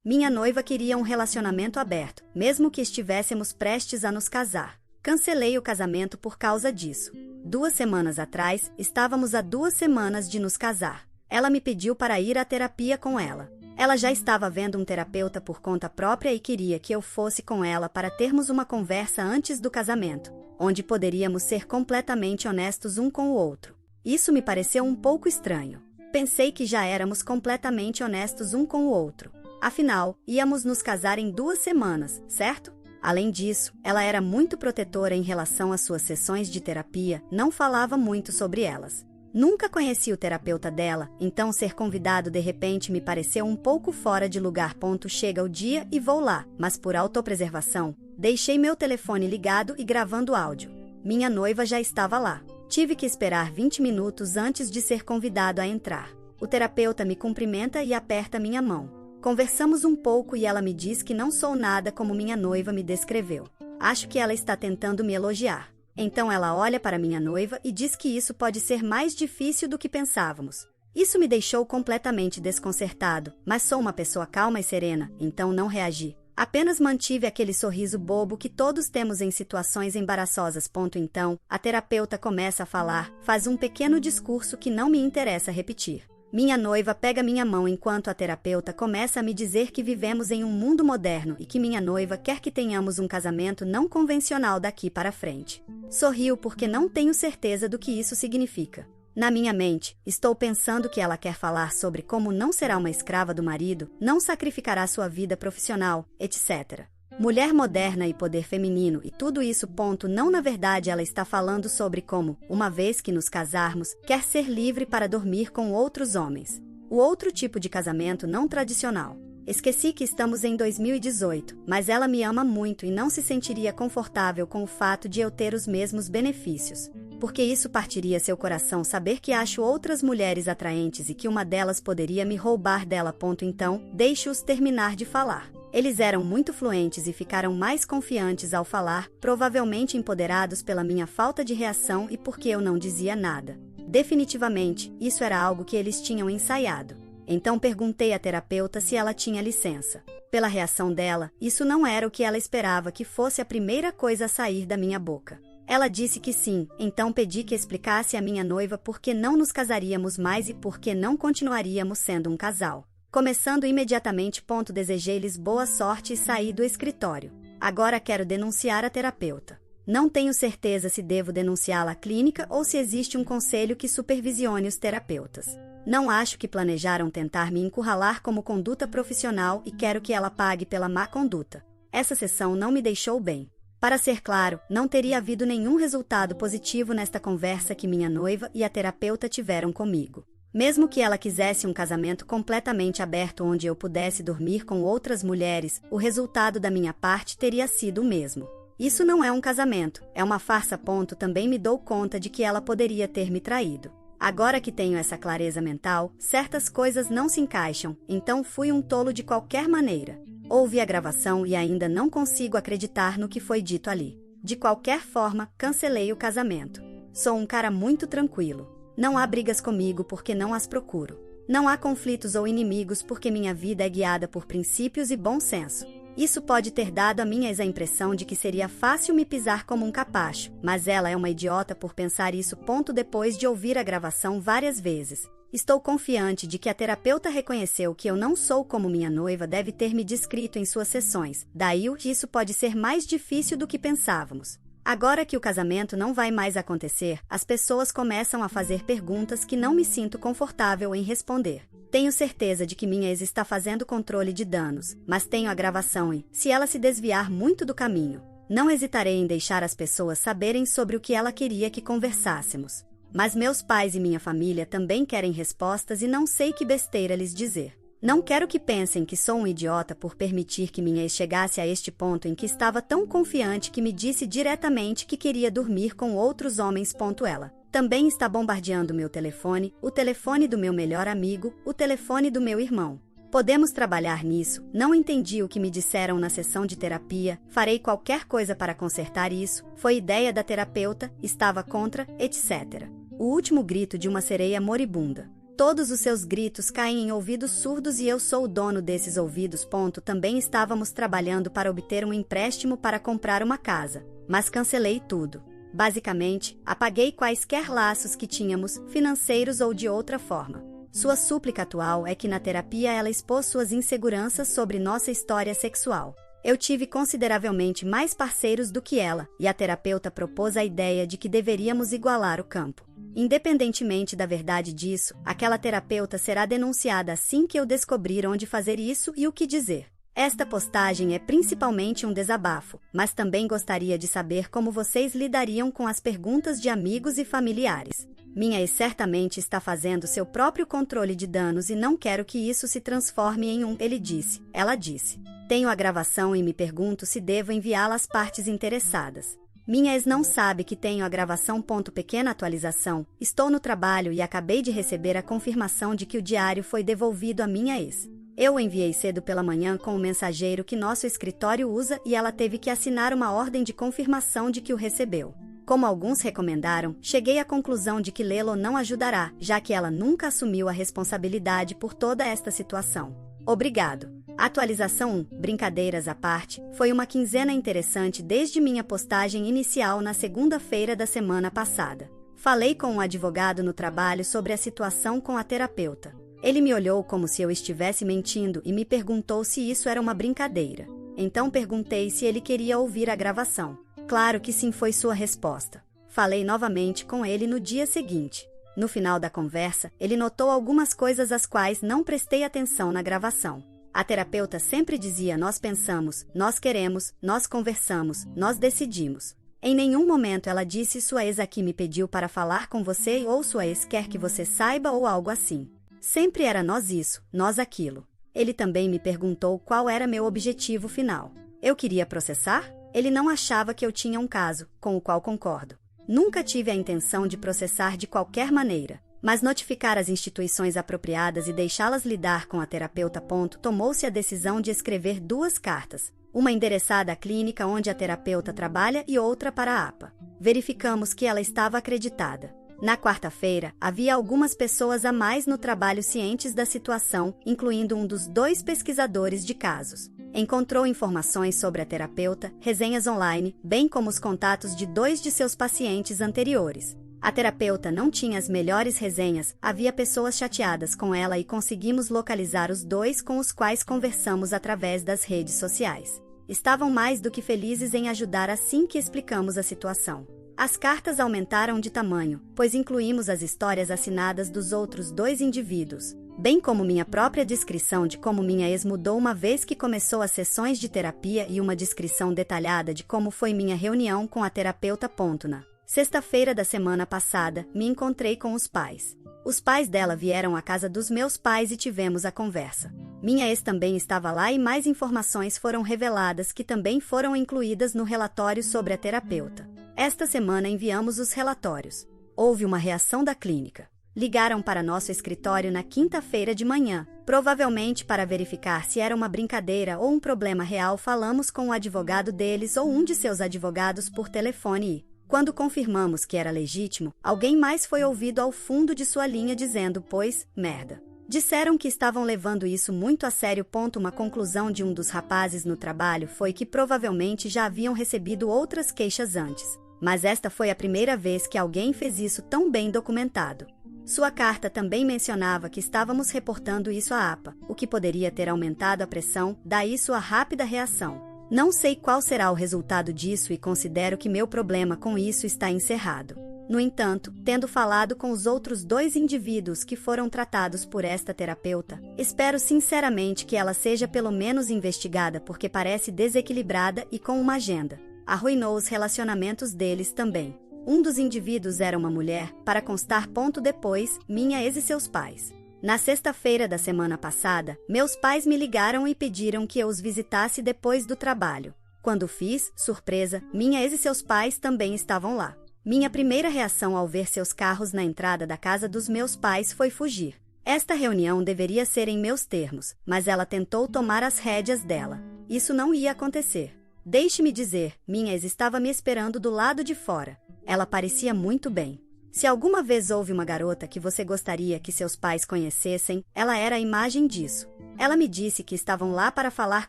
Minha noiva queria um relacionamento aberto, mesmo que estivéssemos prestes a nos casar. Cancelei o casamento por causa disso. 2 semanas atrás, estávamos a 2 semanas de nos casar. Ela me pediu para ir à terapia com ela. Ela já estava vendo um terapeuta por conta própria e queria que eu fosse com ela para termos uma conversa antes do casamento, onde poderíamos ser completamente honestos um com o outro. Isso me pareceu um pouco estranho. Pensei que já éramos completamente honestos um com o outro. Afinal, íamos nos casar em 2 semanas, certo? Além disso, ela era muito protetora em relação às suas sessões de terapia, não falava muito sobre elas. Nunca conheci o terapeuta dela, então ser convidado de repente me pareceu um pouco fora de lugar. Chega o dia e vou lá, mas por autopreservação, deixei meu telefone ligado e gravando áudio. Minha noiva já estava lá. Tive que esperar 20 minutos antes de ser convidado a entrar. O terapeuta me cumprimenta e aperta minha mão. Conversamos um pouco e ela me diz que não sou nada como minha noiva me descreveu. Acho que ela está tentando me elogiar. Então ela olha para minha noiva e diz que isso pode ser mais difícil do que pensávamos. Isso me deixou completamente desconcertado, mas sou uma pessoa calma e serena, então não reagi. Apenas mantive aquele sorriso bobo que todos temos em situações embaraçosas. Então, a terapeuta começa a falar, faz um pequeno discurso que não me interessa repetir. Minha noiva pega minha mão enquanto a terapeuta começa a me dizer que vivemos em um mundo moderno e que minha noiva quer que tenhamos um casamento não convencional daqui para frente. Sorrio porque não tenho certeza do que isso significa. Na minha mente, estou pensando que ela quer falar sobre como não será uma escrava do marido, não sacrificará sua vida profissional, etc. Mulher moderna e poder feminino e tudo isso. Não, na verdade ela está falando sobre como, uma vez que nos casarmos, quer ser livre para dormir com outros homens. O outro tipo de casamento não tradicional. Esqueci que estamos em 2018, mas ela me ama muito e não se sentiria confortável com o fato de eu ter os mesmos benefícios. Porque isso partiria seu coração saber que acho outras mulheres atraentes e que uma delas poderia me roubar dela. Então, deixe-os terminar de falar. Eles eram muito fluentes e ficaram mais confiantes ao falar, provavelmente empoderados pela minha falta de reação e porque eu não dizia nada. Definitivamente, isso era algo que eles tinham ensaiado. Então perguntei à terapeuta se ela tinha licença. Pela reação dela, isso não era o que ela esperava que fosse a primeira coisa a sair da minha boca. Ela disse que sim, então pedi que explicasse à minha noiva por que não nos casaríamos mais e por que não continuaríamos sendo um casal. Começando imediatamente. Desejei-lhes boa sorte e saí do escritório. Agora quero denunciar a terapeuta. Não tenho certeza se devo denunciá-la à clínica ou se existe um conselho que supervisione os terapeutas. Não acho que planejaram tentar me encurralar como conduta profissional e quero que ela pague pela má conduta. Essa sessão não me deixou bem. Para ser claro, não teria havido nenhum resultado positivo nesta conversa que minha noiva e a terapeuta tiveram comigo. Mesmo que ela quisesse um casamento completamente aberto onde eu pudesse dormir com outras mulheres, o resultado da minha parte teria sido o mesmo. Isso não é um casamento, é uma farsa. Também me dou conta de que ela poderia ter me traído. Agora que tenho essa clareza mental, certas coisas não se encaixam, então fui um tolo de qualquer maneira. Ouvi a gravação e ainda não consigo acreditar no que foi dito ali. De qualquer forma, cancelei o casamento. Sou um cara muito tranquilo. Não há brigas comigo porque não as procuro. Não há conflitos ou inimigos porque minha vida é guiada por princípios e bom senso. Isso pode ter dado a minha ex a impressão de que seria fácil me pisar como um capacho, mas ela é uma idiota por pensar isso. Depois de ouvir a gravação várias vezes, estou confiante de que a terapeuta reconheceu que eu não sou como minha noiva deve ter me descrito em suas sessões. Daí isso pode ser mais difícil do que pensávamos. Agora que o casamento não vai mais acontecer, as pessoas começam a fazer perguntas que não me sinto confortável em responder. Tenho certeza de que minha ex está fazendo controle de danos, mas tenho a gravação e, se ela se desviar muito do caminho, não hesitarei em deixar as pessoas saberem sobre o que ela queria que conversássemos. Mas meus pais e minha família também querem respostas e não sei que besteira lhes dizer. Não quero que pensem que sou um idiota por permitir que minha ex chegasse a este ponto em que estava tão confiante que me disse diretamente que queria dormir com outros homens. Ela também está bombardeando meu telefone, o telefone do meu melhor amigo, o telefone do meu irmão. Podemos trabalhar nisso, não entendi o que me disseram na sessão de terapia, farei qualquer coisa para consertar isso, foi ideia da terapeuta, estava contra, etc. O último grito de uma sereia moribunda. Todos os seus gritos caem em ouvidos surdos e eu sou o dono desses ouvidos. Também estávamos trabalhando para obter um empréstimo para comprar uma casa, mas cancelei tudo. Basicamente, apaguei quaisquer laços que tínhamos, financeiros ou de outra forma. Sua súplica atual é que na terapia ela expôs suas inseguranças sobre nossa história sexual. Eu tive consideravelmente mais parceiros do que ela, e a terapeuta propôs a ideia de que deveríamos igualar o campo. Independentemente da verdade disso, aquela terapeuta será denunciada assim que eu descobrir onde fazer isso e o que dizer. Esta postagem é principalmente um desabafo, mas também gostaria de saber como vocês lidariam com as perguntas de amigos e familiares. Minha ex certamente está fazendo seu próprio controle de danos e não quero que isso se transforme em um ele disse, ela disse. Tenho a gravação e me pergunto se devo enviá-la às partes interessadas. Minha ex não sabe que tenho a gravação. Pequena atualização, estou no trabalho e acabei de receber a confirmação de que o diário foi devolvido à minha ex. Eu o enviei cedo pela manhã com o mensageiro que nosso escritório usa e ela teve que assinar uma ordem de confirmação de que o recebeu. Como alguns recomendaram, cheguei à conclusão de que lê-lo não ajudará, já que ela nunca assumiu a responsabilidade por toda esta situação. Obrigado. Atualização 1. Brincadeiras à parte, foi uma quinzena interessante desde minha postagem inicial na segunda-feira da semana passada. Falei com um advogado no trabalho sobre a situação com a terapeuta. Ele me olhou como se eu estivesse mentindo e me perguntou se isso era uma brincadeira. Então perguntei se ele queria ouvir a gravação. Claro que sim, foi sua resposta. Falei novamente com ele no dia seguinte. No final da conversa, ele notou algumas coisas às quais não prestei atenção na gravação. A terapeuta sempre dizia: nós pensamos, nós queremos, nós conversamos, nós decidimos. Em nenhum momento ela disse: sua ex aqui me pediu para falar com você ou sua ex quer que você saiba ou algo assim. Sempre era nós isso, nós aquilo. Ele também me perguntou qual era meu objetivo final. Eu queria processar? Ele não achava que eu tinha um caso, com o qual concordo. Nunca tive a intenção de processar de qualquer maneira, mas notificar as instituições apropriadas e deixá-las lidar com a terapeuta. Tomou-se a decisão de escrever 2 cartas, uma endereçada à clínica onde a terapeuta trabalha e outra para a APA. Verificamos que ela estava acreditada. Na quarta-feira, havia algumas pessoas a mais no trabalho cientes da situação, incluindo um dos 2 pesquisadores de casos. Encontrou informações sobre a terapeuta, resenhas online, bem como os contatos de 2 de seus pacientes anteriores. A terapeuta não tinha as melhores resenhas, havia pessoas chateadas com ela e conseguimos localizar os 2 com os quais conversamos através das redes sociais. Estavam mais do que felizes em ajudar assim que explicamos a situação. As cartas aumentaram de tamanho, pois incluímos as histórias assinadas dos outros 2 indivíduos, bem como minha própria descrição de como minha ex mudou uma vez que começou as sessões de terapia e uma descrição detalhada de como foi minha reunião com a terapeuta. Na sexta-feira da semana passada, me encontrei com os pais. Os pais dela vieram à casa dos meus pais e tivemos a conversa. Minha ex também estava lá e mais informações foram reveladas que também foram incluídas no relatório sobre a terapeuta. Esta semana enviamos os relatórios. Houve uma reação da clínica. Ligaram para nosso escritório na quinta-feira de manhã, provavelmente para verificar se era uma brincadeira ou um problema real. Falamos com o advogado deles ou um de seus advogados por telefone e, quando confirmamos que era legítimo, alguém mais foi ouvido ao fundo de sua linha dizendo: pois, merda. Disseram que estavam levando isso muito a sério. Uma conclusão de um dos rapazes no trabalho foi que provavelmente já haviam recebido outras queixas antes, mas esta foi a primeira vez que alguém fez isso tão bem documentado. Sua carta também mencionava que estávamos reportando isso à APA, o que poderia ter aumentado a pressão, daí sua rápida reação. Não sei qual será o resultado disso e considero que meu problema com isso está encerrado. No entanto, tendo falado com os outros 2 indivíduos que foram tratados por esta terapeuta, espero sinceramente que ela seja pelo menos investigada porque parece desequilibrada e com uma agenda. Arruinou os relacionamentos deles também. Um dos indivíduos era uma mulher, para constar. Depois, minha ex e seus pais. Na sexta-feira da semana passada, meus pais me ligaram e pediram que eu os visitasse depois do trabalho. Quando fiz, surpresa, minha ex e seus pais também estavam lá. Minha primeira reação ao ver seus carros na entrada da casa dos meus pais foi fugir. Esta reunião deveria ser em meus termos, mas ela tentou tomar as rédeas dela. Isso não ia acontecer. Deixe-me dizer, minha ex estava me esperando do lado de fora. Ela parecia muito bem. Se alguma vez houve uma garota que você gostaria que seus pais conhecessem, ela era a imagem disso. Ela me disse que estavam lá para falar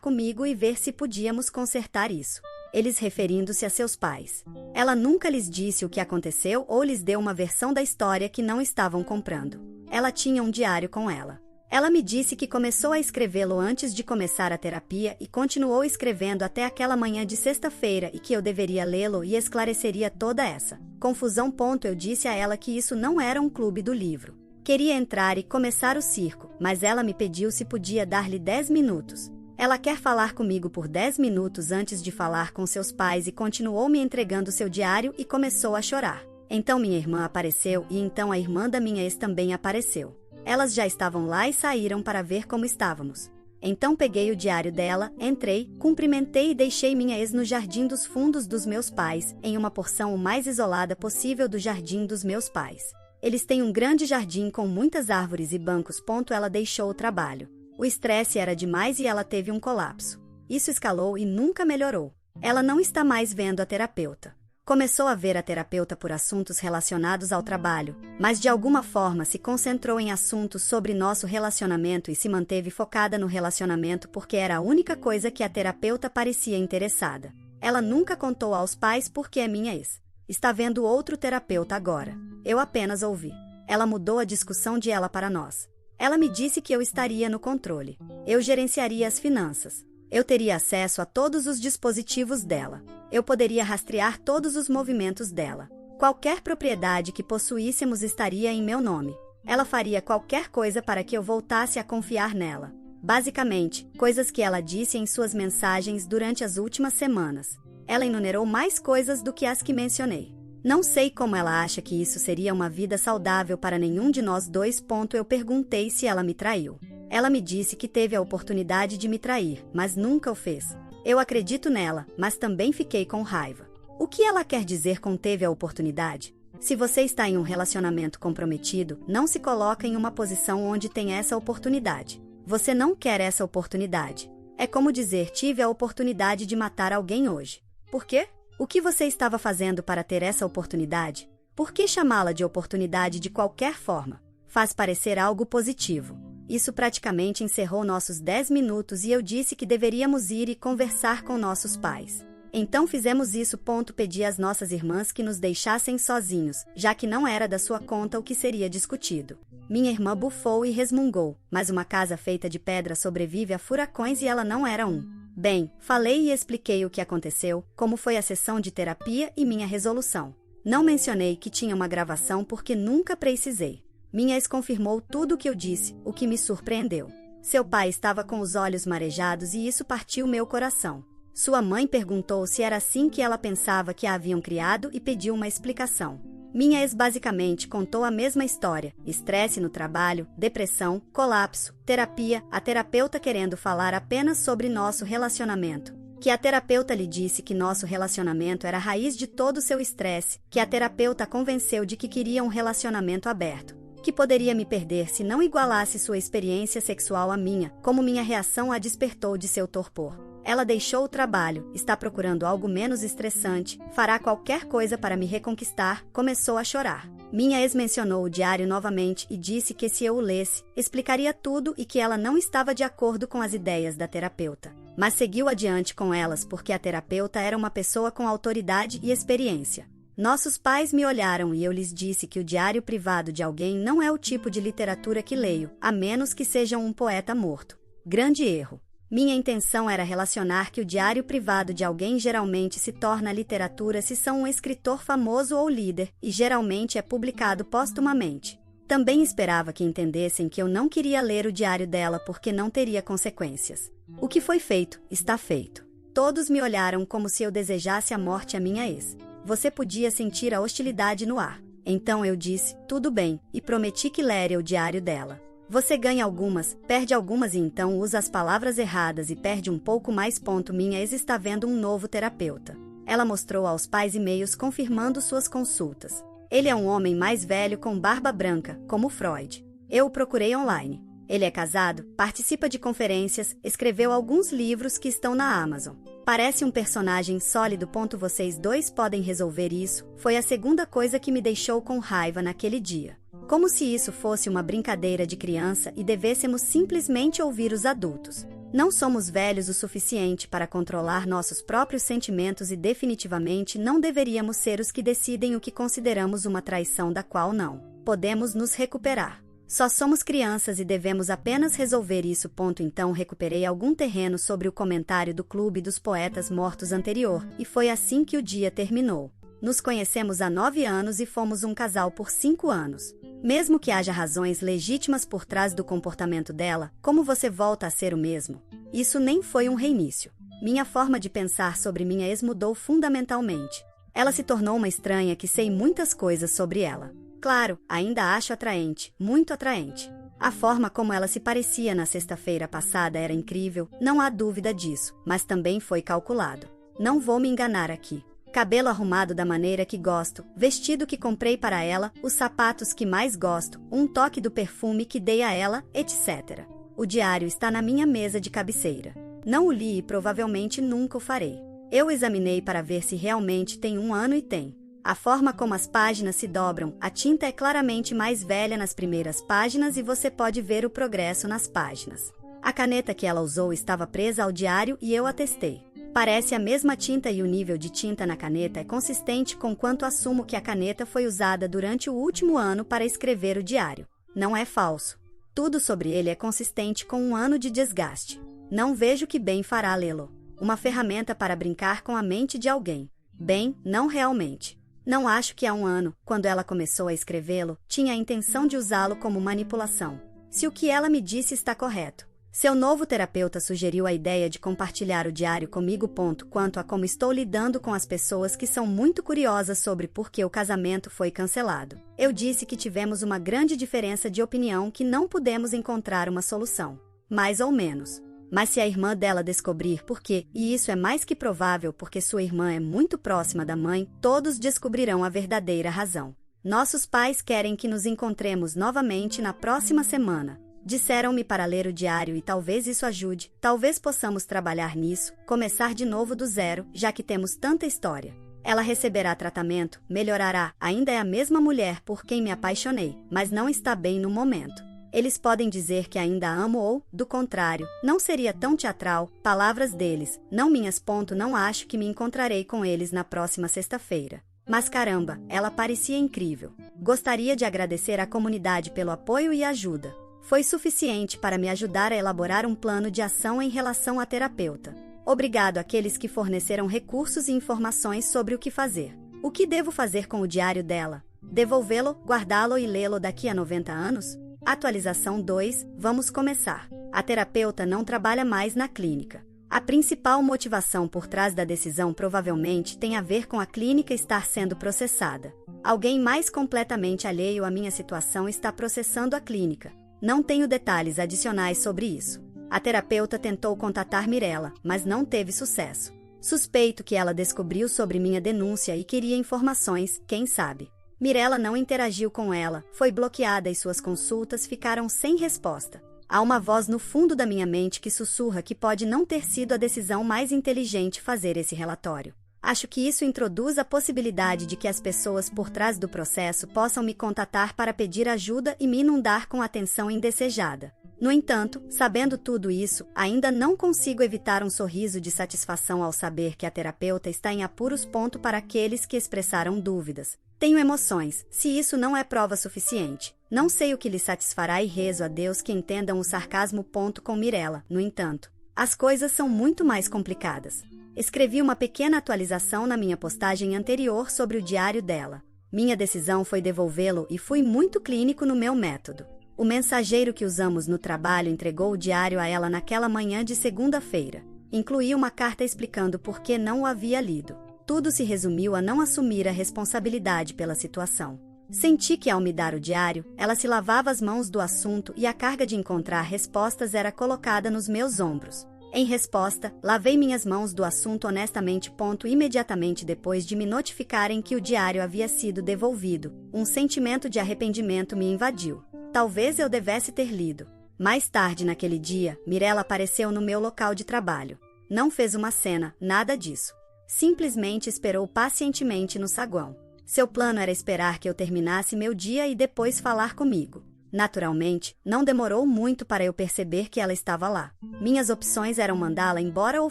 comigo e ver se podíamos consertar isso. Eles referindo-se a seus pais. Ela nunca lhes disse o que aconteceu ou lhes deu uma versão da história que não estavam comprando. Ela tinha um diário com ela. Ela me disse que começou a escrevê-lo antes de começar a terapia e continuou escrevendo até aquela manhã de sexta-feira e que eu deveria lê-lo e esclareceria toda essa confusão. Eu disse a ela que isso não era um clube do livro. Queria entrar e começar o circo, mas ela me pediu se podia dar-lhe 10 minutos. Ela quer falar comigo por 10 minutos antes de falar com seus pais e continuou me entregando seu diário e começou a chorar. Então minha irmã apareceu e então a irmã da minha ex também apareceu. Elas já estavam lá e saíram para ver como estávamos. Então peguei o diário dela, entrei, cumprimentei e deixei minha ex no jardim dos fundos dos meus pais, em uma porção o mais isolada possível do jardim dos meus pais. Eles têm um grande jardim com muitas árvores e bancos. Ela deixou o trabalho. O estresse era demais e ela teve um colapso. Isso escalou e nunca melhorou. Ela não está mais vendo a terapeuta. Começou a ver a terapeuta por assuntos relacionados ao trabalho, mas de alguma forma se concentrou em assuntos sobre nosso relacionamento e se manteve focada no relacionamento porque era a única coisa que a terapeuta parecia interessada. Ela nunca contou aos pais porque é minha ex. Está vendo outro terapeuta agora. Eu apenas ouvi. Ela mudou a discussão de ela para nós. Ela me disse que eu estaria no controle. Eu gerenciaria as finanças. Eu teria acesso a todos os dispositivos dela. Eu poderia rastrear todos os movimentos dela. Qualquer propriedade que possuíssemos estaria em meu nome. Ela faria qualquer coisa para que eu voltasse a confiar nela. Basicamente, coisas que ela disse em suas mensagens durante as últimas semanas. Ela enumerou mais coisas do que as que mencionei. Não sei como ela acha que isso seria uma vida saudável para nenhum de nós dois. Eu perguntei se ela me traiu. Ela me disse que teve a oportunidade de me trair, mas nunca o fez. Eu acredito nela, mas também fiquei com raiva. O que ela quer dizer com teve a oportunidade? Se você está em um relacionamento comprometido, não se coloca em uma posição onde tem essa oportunidade. Você não quer essa oportunidade. É como dizer tive a oportunidade de matar alguém hoje. Por quê? O que você estava fazendo para ter essa oportunidade? Por que chamá-la de oportunidade de qualquer forma? Faz parecer algo positivo. Isso praticamente encerrou nossos 10 minutos e eu disse que deveríamos ir e conversar com nossos pais. Então fizemos isso. Pedi às nossas irmãs que nos deixassem sozinhos, já que não era da sua conta o que seria discutido. Minha irmã bufou e resmungou, mas uma casa feita de pedra sobrevive a furacões e ela não era um. Bem, falei e expliquei o que aconteceu, como foi a sessão de terapia e minha resolução. Não mencionei que tinha uma gravação porque nunca precisei. Minha ex confirmou tudo o que eu disse, o que me surpreendeu. Seu pai estava com os olhos marejados e isso partiu meu coração. Sua mãe perguntou se era assim que ela pensava que a haviam criado e pediu uma explicação. Minha ex basicamente contou a mesma história: estresse no trabalho, depressão, colapso, terapia, a terapeuta querendo falar apenas sobre nosso relacionamento. Que a terapeuta lhe disse que nosso relacionamento era a raiz de todo o seu estresse, que a terapeuta a convenceu de que queria um relacionamento aberto. Que poderia me perder se não igualasse sua experiência sexual à minha, como minha reação a despertou de seu torpor. Ela deixou o trabalho, está procurando algo menos estressante, fará qualquer coisa para me reconquistar, começou a chorar. Minha ex mencionou o diário novamente e disse que se eu o lesse, explicaria tudo e que ela não estava de acordo com as ideias da terapeuta. Mas seguiu adiante com elas porque a terapeuta era uma pessoa com autoridade e experiência. Nossos pais me olharam e eu lhes disse que o diário privado de alguém não é o tipo de literatura que leio, a menos que seja um poeta morto. Grande erro. Minha intenção era relacionar que o diário privado de alguém geralmente se torna literatura se são um escritor famoso ou líder, e geralmente é publicado póstumamente. Também esperava que entendessem que eu não queria ler o diário dela porque não teria consequências. O que foi feito, está feito. Todos me olharam como se eu desejasse a morte à minha ex. Você podia sentir a hostilidade no ar. Então eu disse, tudo bem, e prometi que leria o diário dela. Você ganha algumas, perde algumas e então usa as palavras erradas e perde um pouco mais. Minha ex está vendo um novo terapeuta. Ela mostrou aos pais e-mails confirmando suas consultas. Ele é um homem mais velho com barba branca, como Freud. Eu o procurei online. Ele é casado, participa de conferências, escreveu alguns livros que estão na Amazon. Parece um personagem sólido. Vocês dois podem resolver isso. Foi a segunda coisa que me deixou com raiva naquele dia. Como se isso fosse uma brincadeira de criança e devêssemos simplesmente ouvir os adultos. Não somos velhos o suficiente para controlar nossos próprios sentimentos e definitivamente não deveríamos ser os que decidem o que consideramos uma traição da qual não podemos nos recuperar. Só somos crianças e devemos apenas resolver isso. Então recuperei algum terreno sobre o comentário do Clube dos Poetas Mortos anterior, e foi assim que o dia terminou. Nos conhecemos há 9 anos e fomos um casal por 5 anos. Mesmo que haja razões legítimas por trás do comportamento dela, como você volta a ser o mesmo? Isso nem foi um reinício. Minha forma de pensar sobre minha ex mudou fundamentalmente. Ela se tornou uma estranha que sei muitas coisas sobre ela. Claro, ainda acho atraente, muito atraente. A forma como ela se parecia na sexta-feira passada era incrível, não há dúvida disso, mas também foi calculado. Não vou me enganar aqui. Cabelo arrumado da maneira que gosto, vestido que comprei para ela, os sapatos que mais gosto, um toque do perfume que dei a ela, etc. O diário está na minha mesa de cabeceira. Não o li e provavelmente nunca o farei. Eu examinei para ver se realmente tem 1 ano e tem. A forma como as páginas se dobram, a tinta é claramente mais velha nas primeiras páginas e você pode ver o progresso nas páginas. A caneta que ela usou estava presa ao diário e eu a testei. Parece a mesma tinta e o nível de tinta na caneta é consistente com quanto assumo que a caneta foi usada durante o último ano para escrever o diário. Não é falso. Tudo sobre ele é consistente com 1 ano de desgaste. Não vejo que bem fará lê-lo. Uma ferramenta para brincar com a mente de alguém. Bem, não realmente. Não acho que há 1 ano, quando ela começou a escrevê-lo, tinha a intenção de usá-lo como manipulação. Se o que ela me disse está correto. Seu novo terapeuta sugeriu a ideia de compartilhar o diário comigo. Quanto a como estou lidando com as pessoas que são muito curiosas sobre por que o casamento foi cancelado. Eu disse que tivemos uma grande diferença de opinião que não pudemos encontrar uma solução. Mais ou menos. Mas se a irmã dela descobrir por quê, e isso é mais que provável porque sua irmã é muito próxima da mãe, todos descobrirão a verdadeira razão. Nossos pais querem que nos encontremos novamente na próxima semana. Disseram-me para ler o diário e talvez isso ajude, talvez possamos trabalhar nisso, começar de novo do zero, já que temos tanta história. Ela receberá tratamento, melhorará, ainda é a mesma mulher por quem me apaixonei, mas não está bem no momento. Eles podem dizer que ainda amo ou, do contrário, não seria tão teatral, palavras deles, não minhas. Não acho que me encontrarei com eles na próxima sexta-feira. Mas caramba, ela parecia incrível. Gostaria de agradecer à comunidade pelo apoio e ajuda. Foi suficiente para me ajudar a elaborar um plano de ação em relação à terapeuta. Obrigado àqueles que forneceram recursos e informações sobre o que fazer. O que devo fazer com o diário dela? Devolvê-lo, guardá-lo e lê-lo daqui a 90 anos? Atualização 2, vamos começar. A terapeuta não trabalha mais na clínica. A principal motivação por trás da decisão provavelmente tem a ver com a clínica estar sendo processada. Alguém mais completamente alheio à minha situação está processando a clínica. Não tenho detalhes adicionais sobre isso. A terapeuta tentou contatar Mirella, mas não teve sucesso. Suspeito que ela descobriu sobre minha denúncia e queria informações, quem sabe. Mirella não interagiu com ela, foi bloqueada e suas consultas ficaram sem resposta. Há uma voz no fundo da minha mente que sussurra que pode não ter sido a decisão mais inteligente fazer esse relatório. Acho que isso introduz a possibilidade de que as pessoas por trás do processo possam me contatar para pedir ajuda e me inundar com atenção indesejada. No entanto, sabendo tudo isso, ainda não consigo evitar um sorriso de satisfação ao saber que a terapeuta está em apuros. Para aqueles que expressaram dúvidas. Tenho emoções, se isso não é prova suficiente. Não sei o que lhe satisfará e rezo a Deus que entendam o sarcasmo. Com Mirella, no entanto, as coisas são muito mais complicadas. Escrevi uma pequena atualização na minha postagem anterior sobre o diário dela. Minha decisão foi devolvê-lo e fui muito clínico no meu método. O mensageiro que usamos no trabalho entregou o diário a ela naquela manhã de segunda-feira. Incluí uma carta explicando por que não o havia lido. Tudo se resumiu a não assumir a responsabilidade pela situação. Senti que ao me dar o diário, ela se lavava as mãos do assunto e a carga de encontrar respostas era colocada nos meus ombros. Em resposta, lavei minhas mãos do assunto honestamente. Imediatamente depois de me notificarem que o diário havia sido devolvido, um sentimento de arrependimento me invadiu. Talvez eu devesse ter lido. Mais tarde naquele dia, Mirella apareceu no meu local de trabalho. Não fez uma cena, nada disso. Simplesmente esperou pacientemente no saguão. Seu plano era esperar que eu terminasse meu dia e depois falar comigo. Naturalmente, não demorou muito para eu perceber que ela estava lá. Minhas opções eram mandá-la embora ou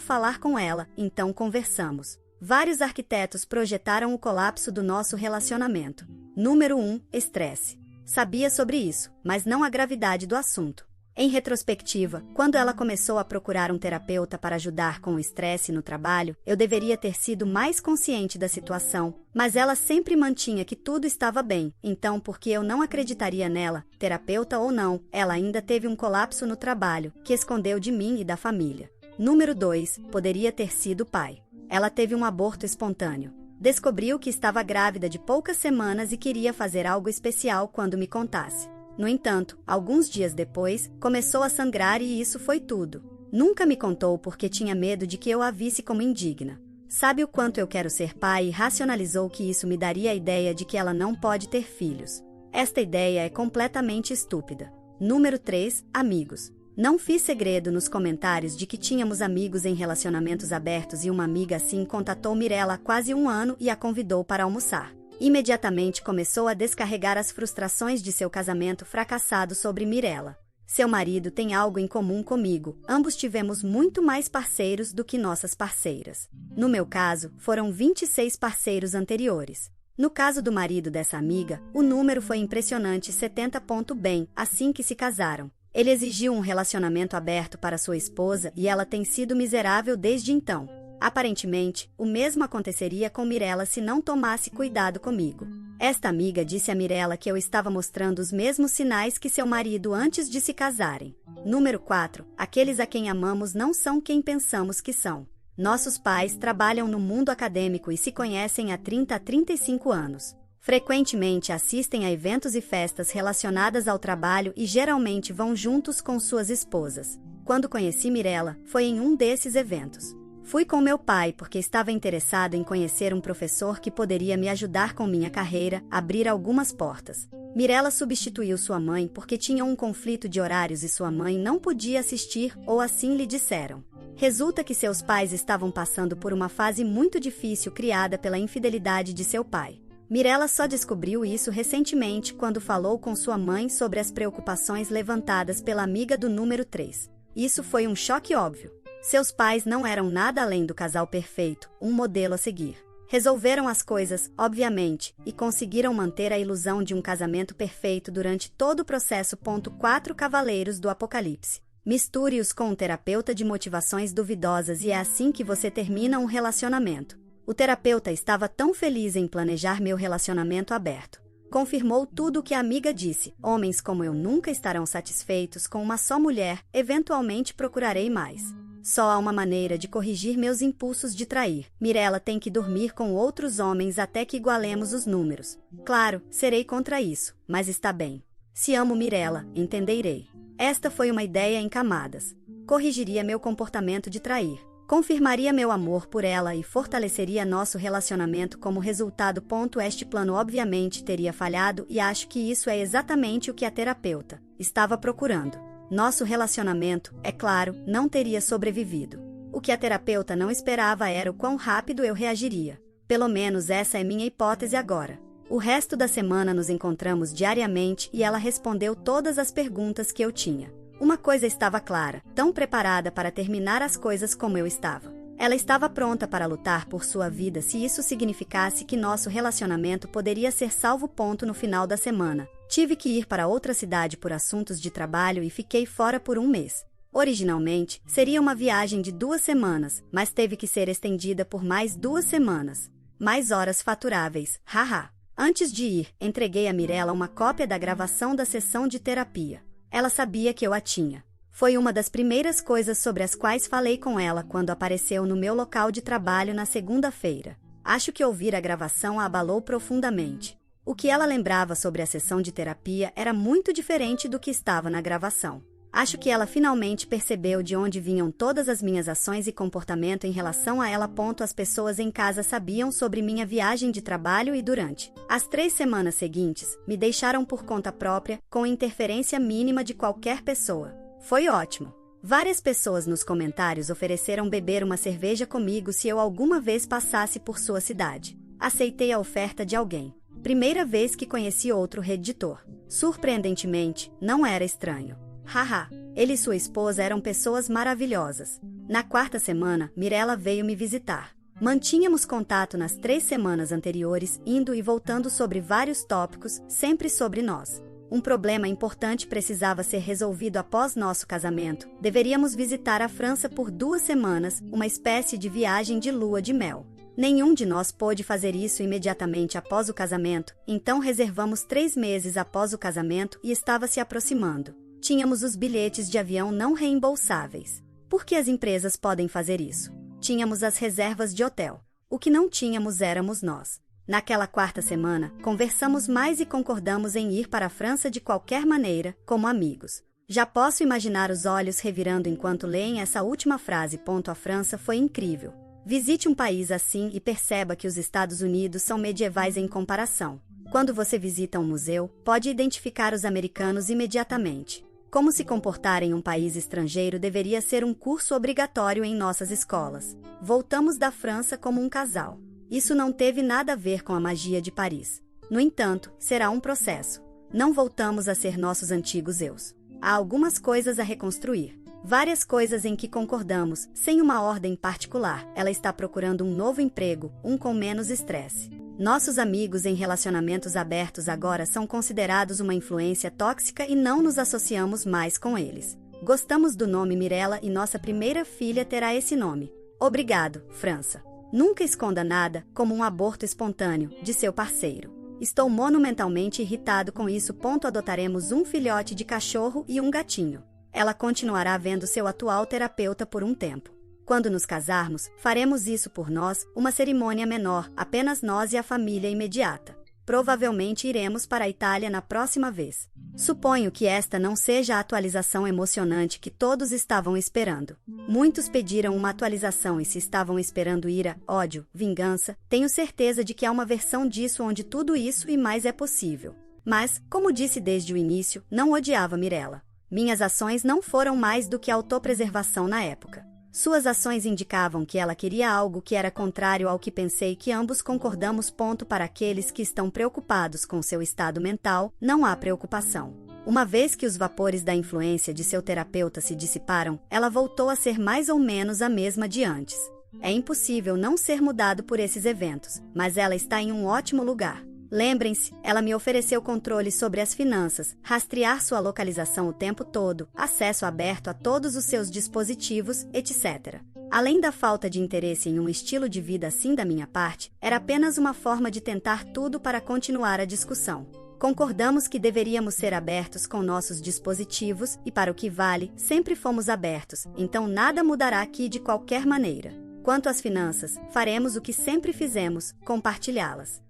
falar com ela, então conversamos. Vários arquitetos projetaram o colapso do nosso relacionamento. Número 1, estresse. Sabia sobre isso, mas não a gravidade do assunto. Em retrospectiva, quando ela começou a procurar um terapeuta para ajudar com o estresse no trabalho, eu deveria ter sido mais consciente da situação, mas ela sempre mantinha que tudo estava bem, então por que eu não acreditaria nela, terapeuta ou não, ela ainda teve um colapso no trabalho, que escondeu de mim e da família. Número 2, poderia ter sido o pai. Ela teve um aborto espontâneo. Descobriu que estava grávida de poucas semanas e queria fazer algo especial quando me contasse. No entanto, alguns dias depois, começou a sangrar e isso foi tudo. Nunca me contou porque tinha medo de que eu a visse como indigna. Sabe o quanto eu quero ser pai e racionalizou que isso me daria a ideia de que ela não pode ter filhos. Esta ideia é completamente estúpida. Número 3, amigos. Não fiz segredo nos comentários de que tínhamos amigos em relacionamentos abertos e uma amiga assim contatou Mirella há quase um ano e a convidou para almoçar. Imediatamente começou a descarregar as frustrações de seu casamento fracassado sobre Mirella. Seu marido tem algo em comum comigo, ambos tivemos muito mais parceiros do que nossas parceiras. No meu caso, foram 26 parceiros anteriores. No caso do marido dessa amiga, o número foi impressionante 70. Bem, assim que se casaram. Ele exigiu um relacionamento aberto para sua esposa e ela tem sido miserável desde então. Aparentemente, o mesmo aconteceria com Mirella se não tomasse cuidado comigo. Esta amiga disse a Mirella que eu estava mostrando os mesmos sinais que seu marido antes de se casarem. Número 4. Aqueles a quem amamos não são quem pensamos que são. Nossos pais trabalham no mundo acadêmico e se conhecem há 30 a 35 anos. Frequentemente assistem a eventos e festas relacionadas ao trabalho e geralmente vão juntos com suas esposas. Quando conheci Mirella, foi em um desses eventos. Fui com meu pai porque estava interessado em conhecer um professor que poderia me ajudar com minha carreira, abrir algumas portas. Mirella substituiu sua mãe porque tinha um conflito de horários e sua mãe não podia assistir, ou assim lhe disseram. Resulta que seus pais estavam passando por uma fase muito difícil criada pela infidelidade de seu pai. Mirella só descobriu isso recentemente quando falou com sua mãe sobre as preocupações levantadas pela amiga do número 3. Isso foi um choque óbvio. Seus pais não eram nada além do casal perfeito, um modelo a seguir. Resolveram as coisas, obviamente, e conseguiram manter a ilusão de um casamento perfeito durante todo o processo. 4 Cavaleiros do Apocalipse. Misture-os com um terapeuta de motivações duvidosas e é assim que você termina um relacionamento. O terapeuta estava tão feliz em planejar meu relacionamento aberto. Confirmou tudo o que a amiga disse. Homens como eu nunca estarão satisfeitos com uma só mulher, eventualmente procurarei mais. Só há uma maneira de corrigir meus impulsos de trair. Mirella tem que dormir com outros homens até que igualemos os números. Claro, serei contra isso, mas está bem. Se amo Mirella, entenderei. Esta foi uma ideia em camadas. Corrigiria meu comportamento de trair. Confirmaria meu amor por ela e fortaleceria nosso relacionamento como resultado. Este plano obviamente teria falhado e acho que isso é exatamente o que a terapeuta estava procurando. Nosso relacionamento, é claro, não teria sobrevivido. O que a terapeuta não esperava era o quão rápido eu reagiria. Pelo menos essa é minha hipótese agora. O resto da semana nos encontramos diariamente e ela respondeu todas as perguntas que eu tinha. Uma coisa estava clara, tão preparada para terminar as coisas como eu estava. Ela estava pronta para lutar por sua vida se isso significasse que nosso relacionamento poderia ser salvo. No final da semana, tive que ir para outra cidade por assuntos de trabalho e fiquei fora por um mês. Originalmente, seria uma viagem de 2 semanas, mas teve que ser estendida por mais 2 semanas. Mais horas faturáveis, haha. Antes de ir, entreguei a Mirella uma cópia da gravação da sessão de terapia. Ela sabia que eu a tinha. Foi uma das primeiras coisas sobre as quais falei com ela quando apareceu no meu local de trabalho na segunda-feira. Acho que ouvir a gravação a abalou profundamente. O que ela lembrava sobre a sessão de terapia era muito diferente do que estava na gravação. Acho que ela finalmente percebeu de onde vinham todas as minhas ações e comportamento em relação a ela. As pessoas em casa sabiam sobre minha viagem de trabalho e durante as 3 semanas seguintes, me deixaram por conta própria, com interferência mínima de qualquer pessoa. Foi ótimo. Várias pessoas nos comentários ofereceram beber uma cerveja comigo se eu alguma vez passasse por sua cidade. Aceitei a oferta de alguém. Primeira vez que conheci outro Redditor. Surpreendentemente, não era estranho. Haha, ele e sua esposa eram pessoas maravilhosas. Na quarta semana, Mirella veio me visitar. Mantínhamos contato nas 3 semanas anteriores, indo e voltando sobre vários tópicos, sempre sobre nós. Um problema importante precisava ser resolvido após nosso casamento. Deveríamos visitar a França por 2 semanas, uma espécie de viagem de lua de mel. Nenhum de nós pôde fazer isso imediatamente após o casamento, então reservamos 3 meses após o casamento e estava se aproximando. Tínhamos os bilhetes de avião não reembolsáveis. Por que as empresas podem fazer isso? Tínhamos as reservas de hotel. O que não tínhamos éramos nós. Naquela quarta semana, conversamos mais e concordamos em ir para a França de qualquer maneira, como amigos. Já posso imaginar os olhos revirando enquanto leem essa última frase. A França foi incrível. Visite um país assim e perceba que os Estados Unidos são medievais em comparação. Quando você visita um museu, pode identificar os americanos imediatamente. Como se comportar em um país estrangeiro deveria ser um curso obrigatório em nossas escolas. Voltamos da França como um casal. Isso não teve nada a ver com a magia de Paris. No entanto, será um processo. Não voltamos a ser nossos antigos eus. Há algumas coisas a reconstruir. Várias coisas em que concordamos, sem uma ordem particular. Ela está procurando um novo emprego, um com menos estresse. Nossos amigos em relacionamentos abertos agora são considerados uma influência tóxica e não nos associamos mais com eles. Gostamos do nome Mirella e nossa primeira filha terá esse nome. Obrigado, França. Nunca esconda nada, como um aborto espontâneo, de seu parceiro. Estou monumentalmente irritado com isso. Adotaremos um filhote de cachorro e um gatinho. Ela continuará vendo seu atual terapeuta por um tempo. Quando nos casarmos, faremos isso por nós, uma cerimônia menor, apenas nós e a família imediata. Provavelmente iremos para a Itália na próxima vez. Suponho que esta não seja a atualização emocionante que todos estavam esperando. Muitos pediram uma atualização e se estavam esperando ira, ódio, vingança, tenho certeza de que há uma versão disso onde tudo isso e mais é possível. Mas, como disse desde o início, não odiava Mirella. Minhas ações não foram mais do que autopreservação na época. Suas ações indicavam que ela queria algo que era contrário ao que pensei que ambos concordamos. Para aqueles que estão preocupados com seu estado mental, não há preocupação. Uma vez que os vapores da influência de seu terapeuta se dissiparam, ela voltou a ser mais ou menos a mesma de antes. É impossível não ser mudado por esses eventos, mas ela está em um ótimo lugar. Lembrem-se, ela me ofereceu controle sobre as finanças, rastrear sua localização o tempo todo, acesso aberto a todos os seus dispositivos, etc. Além da falta de interesse em um estilo de vida assim da minha parte, era apenas uma forma de tentar tudo para continuar a discussão. Concordamos que deveríamos ser abertos com nossos dispositivos e, para o que vale, sempre fomos abertos, então nada mudará aqui de qualquer maneira. Quanto às finanças, faremos o que sempre fizemos, compartilhá-las.